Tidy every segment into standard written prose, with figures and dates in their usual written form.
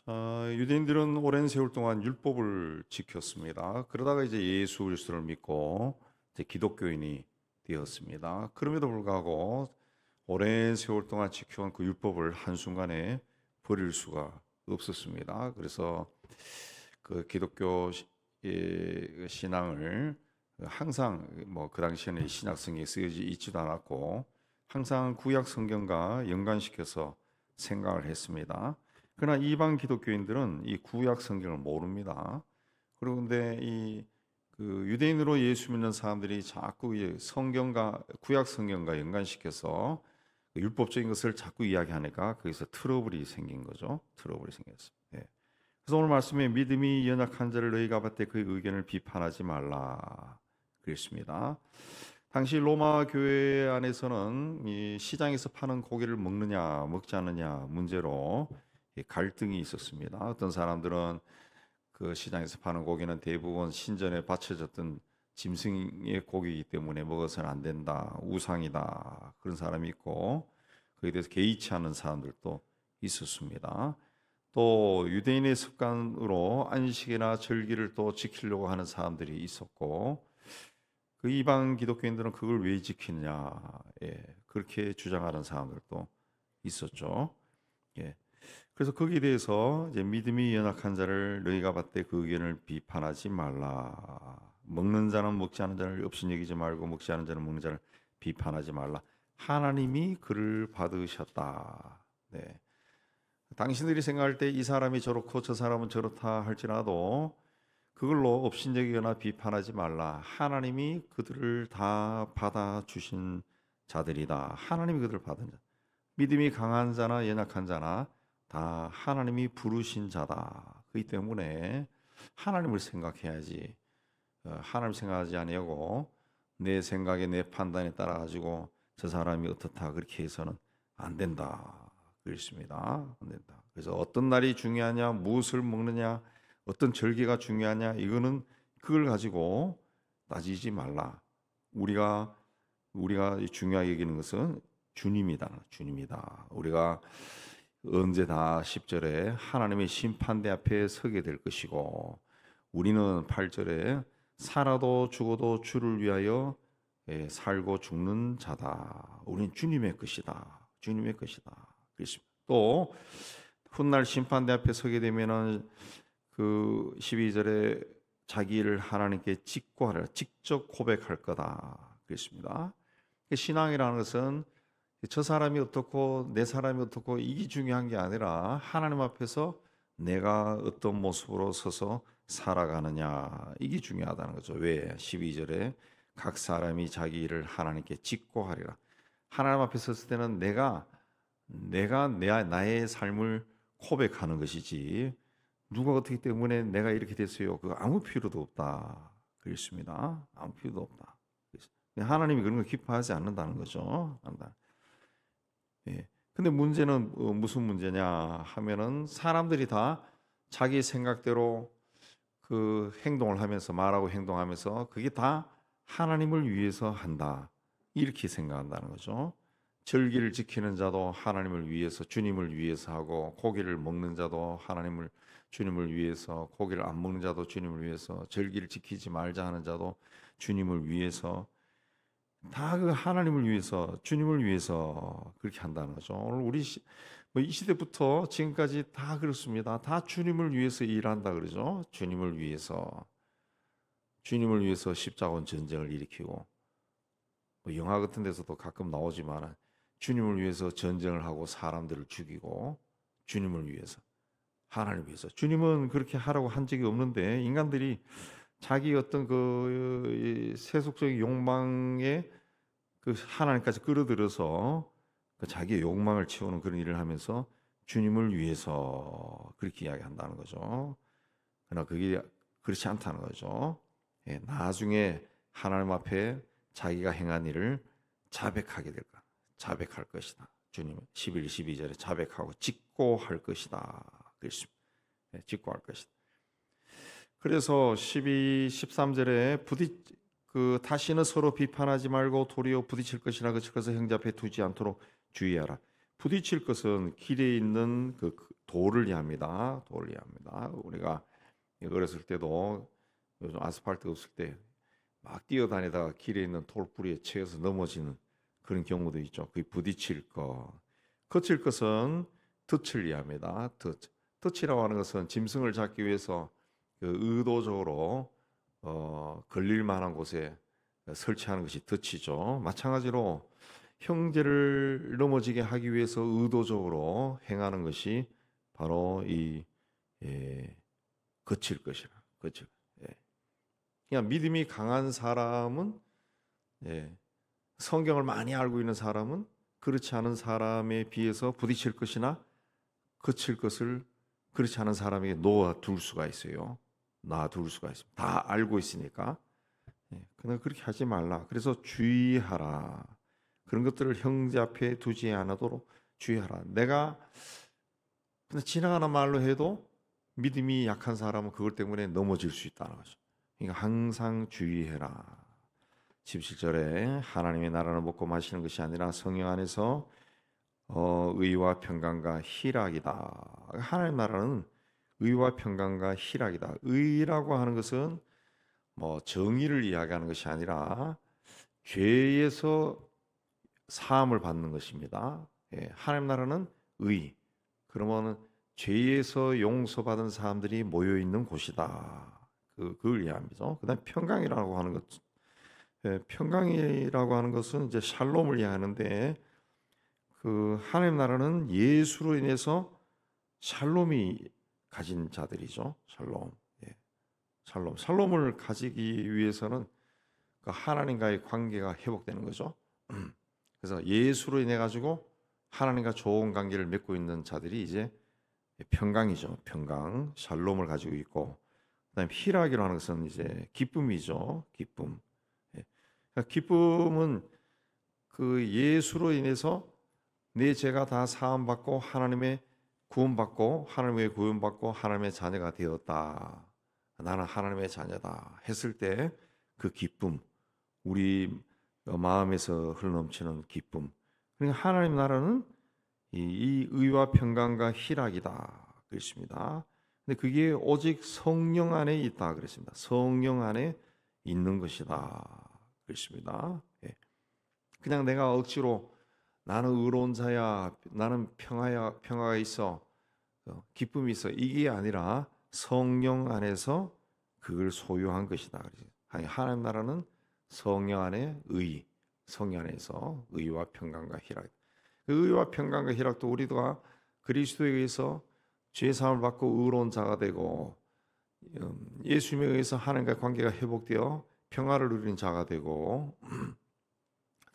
유대인들은 오랜 세월 동안 율법을 지켰습니다. 그러다가 이제 예수 그리스도를 믿고 이제 기독교인이 되었습니다. 그럼에도 불구하고 오랜 세월 동안 지켜온 그 율법을 한순간에 버릴 수가 없었습니다. 그래서 그 기독교 그 신앙을 항상 뭐 그 당시에는 신약 성경에 쓰여져 있지도 않았고 항상 구약 성경과 연관시켜서 생각을 했습니다. 그러나 이방 기독교인들은 이 구약 성경을 모릅니다. 그런데 이 그 유대인으로 예수 믿는 사람들이 자꾸 이 성경과 구약 성경과 연관시켜서 그 율법적인 것을 자꾸 이야기하니까 거기서 트러블이 생긴 거죠. 트러블이 생겼어요. 예. 그래서 오늘 말씀에 믿음이 연약한 자를 너희가 봤을 때 그의 의견을 비판하지 말라 그랬습니다. 당시 로마 교회 안에서는 이 시장에서 파는 고기를 먹느냐 먹지 않느냐 문제로 갈등이 있었습니다. 어떤 사람들은 그 시장에서 파는 고기는 대부분 신전에 바쳐졌던 짐승의 고기이기 때문에 먹어서는 안 된다, 우상이다 그런 사람이 있고 거기에 대해서 개의치 않는 사람들도 있었습니다. 또 유대인의 습관으로 안식이나 절기를 또 지키려고 하는 사람들이 있었고 그 이방 기독교인들은 그걸 왜 지키느냐 그렇게 주장하는 사람들도 있었죠. 예. 그래서 거기에 대해서 이제 믿음이 연약한 자를 너희가 봤을 때 그 의견을 비판하지 말라. 먹는 자는 먹지 않는 자를 업신여기지 말고 먹지 않는 자는 먹는 자를 비판하지 말라. 하나님이 그를 받으셨다. 네. 당신들이 생각할 때 이 사람이 저렇고 저 사람은 저렇다 할지라도 그걸로 업신여기거나 비판하지 말라. 하나님이 그들을 다 받아주신 자들이다. 하나님이 그들을 받은 자. 믿음이 강한 자나 연약한 자나 다 하나님이 부르신 자다. 그렇기 때문에 하나님을 생각해야지. 하나님 생각하지 아니하고 내 생각에 내 판단에 따라 가지고 저 사람이 어떻다 그렇게 해서는 안 된다. 그렇습니다. 안 된다. 그래서 어떤 날이 중요하냐, 무엇을 먹느냐, 어떤 절기가 중요하냐, 이거는 그걸 가지고 따지지 말라. 우리가 중요하게 여기는 것은 주님이다. 주님이다. 우리가 언제 다 10절에 하나님의 심판대 앞에 서게 될 것이고 우리는 8절에 살아도 죽어도 주를 위하여 살고 죽는 자다. 우리는 주님의 것이다. 주님의 것이다. 그렇습니다. 또 훗날 심판대 앞에 서게 되면은 그 12절에 자기를 하나님께 직고하라. 직접 고백할 거다. 그렇습니다. 신앙이라는 것은 저 사람이 어떻고 내 사람이 어떻고 이게 중요한 게 아니라 하나님 앞에서 내가 어떤 모습으로 서서 살아가느냐 이게 중요하다는 거죠. 왜? 12절에 각 사람이 자기 일을 하나님께 직고하리라. 하나님 앞에 섰을 때는 내가 나의 삶을 고백하는 것이지 누가 어떻기 때문에 내가 이렇게 됐어요. 그 아무 필요도 없다. 그렇습니다. 아무 필요도 없다. 하나님이 그런 걸 기뻐하지 않는다는 거죠. 예. 근데 문제는 무슨 문제냐 하면은 사람들이 다 자기 생각대로 그 행동을 하면서 말하고 행동하면서 그게 다 하나님을 위해서 한다. 이렇게 생각한다는 거죠. 절기를 지키는 자도 하나님을 위해서 주님을 위해서 하고 고기를 먹는 자도 주님을 위해서 고기를 안 먹는 자도 주님을 위해서 절기를 지키지 말자 하는 자도 주님을 위해서 다 그 하나님을 위해서 주님을 위해서 그렇게 한다는 거죠. 오늘 이 시대부터 지금까지 다 그렇습니다. 다 주님을 위해서 일한다 그러죠. 주님을 위해서 십자군 전쟁을 일으키고 뭐 영화 같은 데서도 가끔 나오지만 주님을 위해서 전쟁을 하고 사람들을 죽이고 주님을 위해서 하나님을 위해서 주님은 그렇게 하라고 한 적이 없는데 인간들이 자기 어떤 그 세속적인 욕망에 그 하나님까지 끌어들여서 그 자기의 욕망을 채우는 그런 일을 하면서 주님을 위해서 그렇게 이야기한다는 거죠. 그러나 그게 그렇지 않다는 거죠. 예, 나중에 하나님 앞에 자기가 행한 일을 자백하게 될 거야. 자백할 것이다. 주님 11, 12절에 자백하고 직고할 것이다. 그랬습니다. 예, 직고할 것이다. 그래서 12, 13절에 다시는 서로 비판하지 말고 도리어 부딪힐 것이나 그쳐서 형제 앞에 두지 않도록 주의하라. 부딪힐 것은 길에 있는 그 돌을 이해합니다. 돌을 이해합니다. 우리가 어렸을 때도 요즘 아스팔트 없을 때 막 뛰어다니다가 길에 있는 돌뿌리에 치여서 넘어지는 그런 경우도 있죠. 그게 부딪힐 것. 거칠 것은 덫을 이해합니다. 덫. 덫이라고 하는 것은 짐승을 잡기 위해서 그 의도적으로 걸릴 만한 곳에 설치하는 것이 덫이죠. 마찬가지로 형제를 넘어지게 하기 위해서 의도적으로 행하는 것이 바로 이 거칠 것이라. 거칠. 예. 그냥 믿음이 강한 사람은 성경을 많이 알고 있는 사람은 그렇지 않은 사람에 비해서 부딪힐 것이나 거칠 것을 그렇지 않은 사람에게 놓아둘 수가 있어요. 놔둘 수가 있습니다. 다 알고 있으니까. 그러나 그렇게 하지 말라. 그래서 주의하라. 그런 것들을 형제 앞에 두지 않도록 주의하라. 내가 그냥 지나가는 말로 해도 믿음이 약한 사람은 그것 때문에 넘어질 수 있다는 거죠. 그러니까 항상 주의해라. 17절에 하나님의 나라를 먹고 마시는 것이 아니라 성령 안에서 의와 평강과 희락이다. 하나님 나라는 의와 평강과 희락이다. 의라고 하는 것은 뭐 정의를 이야기하는 것이 아니라 죄에서 사함을 받는 것입니다. 하나님 나라는 의. 그러면 죄에서 용서받은 사람들이 모여 있는 곳이다. 그걸 이해합니다. 그다음 평강이라고 하는 것. 평강이라고 하는 것은 이제 샬롬을 이해하는데 그 하나님 나라는 예수로 인해서 샬롬이 가진 자들이죠. 샬롬. 샬롬. 샬롬을 가지기 위해서는 그 하나님과의 관계가 회복되는 거죠. 그래서 예수로 인해 가지고 하나님과 좋은 관계를 맺고 있는 자들이 이제 평강이죠. 평강, 샬롬을 가지고 있고, 그다음에 희락이라고 하는 것은 이제 기쁨이죠. 기쁨. 그러니까 기쁨은 그 예수로 인해서 내 죄가 다 사함 받고 하나님의 구원받고 하나님의 구원받고 하나님의 자녀가 되었다. 나는 하나님의 자녀다 했을 때 그 기쁨, 우리 마음에서 흘러넘치는 기쁨. 그러니까 하나님 나라는 이 의와 평강과 희락이다 그랬습니다. 근데 그게 오직 성령 안에 있다 그랬습니다. 성령 안에 있는 것이다 그랬습니다. 그냥 내가 억지로 나는 의로운 자야, 나는 평화가 있어, 기쁨이 있어 이게 아니라 성령 안에서 그걸 소유한 것이다. 하나님 나라는 성령 안에 의, 성령 안에서 의와 평강과 희락. 그 의와 평강과 희락도 우리가 그리스도에 의해서 죄 사함을 받고 의로운 자가 되고 예수님에 의해서 하나님과 관계가 회복되어 평화를 누리는 자가 되고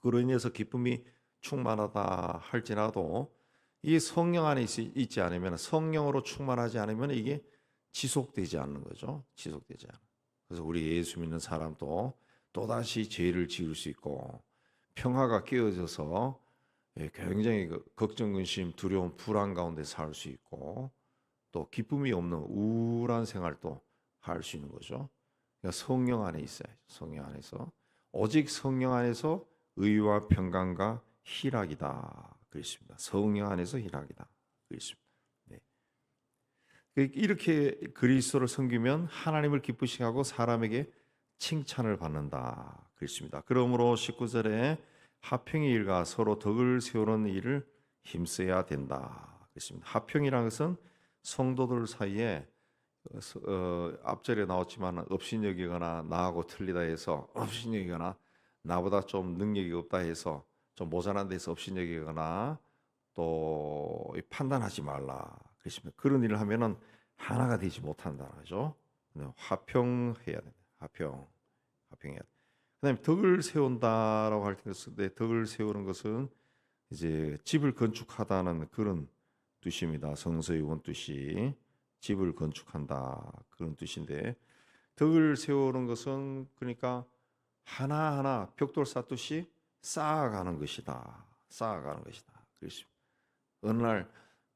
그로 인해서 기쁨이 충만하다 할지라도 이 성령 안에 있지 않으면 성령으로 충만하지 않으면 이게 지속되지 않는 거죠. 지속되지 않아. 그래서 우리 예수 믿는 사람도 또다시 죄를 지을 수 있고 평화가 깨어져서 굉장히 걱정, 근심, 두려움, 불안 가운데 살 수 있고 또 기쁨이 없는 우울한 생활도 할 수 있는 거죠. 그러니까 성령 안에 있어야죠. 성령 안에서 오직 성령 안에서 의와 평강과 희락이다 그랬습니다. 성령 안에서 희락이다 그랬습니다. 이렇게 그리스도를 섬기면 하나님을 기쁘시게 하고 사람에게 칭찬을 받는다 그랬습니다. 그러므로 19절에 화평의 일과 서로 덕을 세우는 일을 힘써야 된다 그랬습니다. 화평이라는 것은 성도들 사이에 앞절에 나왔지만 업신여기거나 나하고 틀리다 해서 업신여기거나 나보다 좀 능력이 없다 해서 좀 모자란 데서 업신여기거나 또 판단하지 말라 그렇습니다. 그런 일을 하면은 하나가 되지 못한다는 거죠. 화평해야 된다. 화평해야 돼. 그다음에 덕을 세운다라고 할 때 덕을 세우는 것은 이제 집을 건축하다는 그런 뜻입니다. 성서의 원뜻이 집을 건축한다 그런 뜻인데 덕을 세우는 것은 그러니까 하나하나 벽돌 쌓듯이 쌓아가는 것이다. 쌓아가는 것이다. 그렇습니다. 어느 날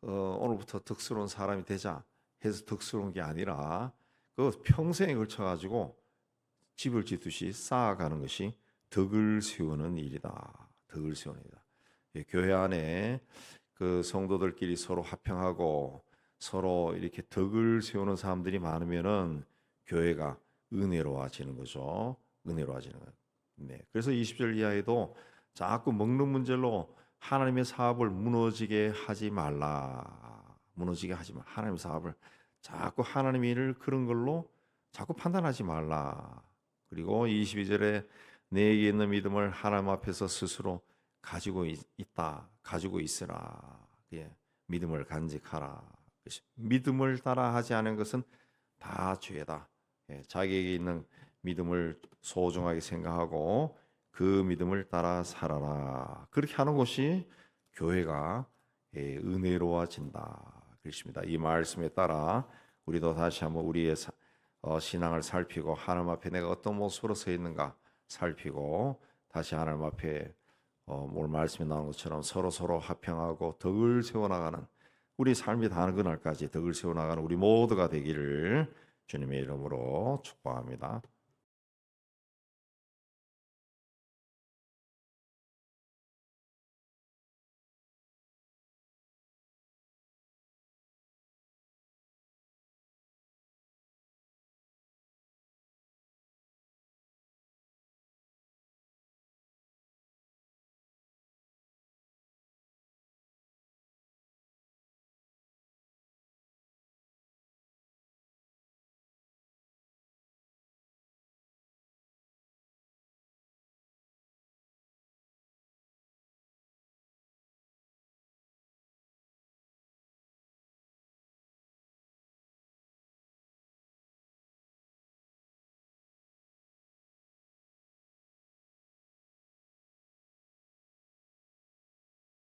오늘부터 덕스러운 사람이 되자 해서 덕스러운 게 아니라 그 평생에 걸쳐 가지고 집을 짓듯이 쌓아가는 것이 덕을 세우는 일이다. 덕을 세우는 일이다. 교회 안에 그 성도들끼리 서로 화평하고 서로 이렇게 덕을 세우는 사람들이 많으면은 교회가 은혜로워지는 거죠. 은혜로워지는 거예요. 네. 그래서 20절 이하에도 자꾸 먹는 문제로 하나님의 사업을 무너지게 하지 말라. 무너지게 하지 마. 하나님의 사업을 자꾸 하나님의 일을 그런 걸로 자꾸 판단하지 말라. 그리고 22절에 내게 있는 믿음을 하나님 앞에서 스스로 가지고 있다. 가지고 있으라. 예. 믿음을 간직하라. 믿음을 따라 하지 않은 것은 다 죄다. 예. 자기에게 있는 믿음을 소중하게 생각하고 그 믿음을 따라 살아라. 그렇게 하는 것이 교회가 은혜로워진다. 그렇습니다. 이 말씀에 따라 우리도 다시 한번 우리의 신앙을 살피고 하나님 앞에 내가 어떤 모습으로 서 있는가 살피고 다시 하나님 앞에 오늘 말씀에 나온 것처럼 서로 화평하고 덕을 세워나가는 우리 삶이 다는 그날까지 덕을 세워나가는 우리 모두가 되기를 주님의 이름으로 축복합니다.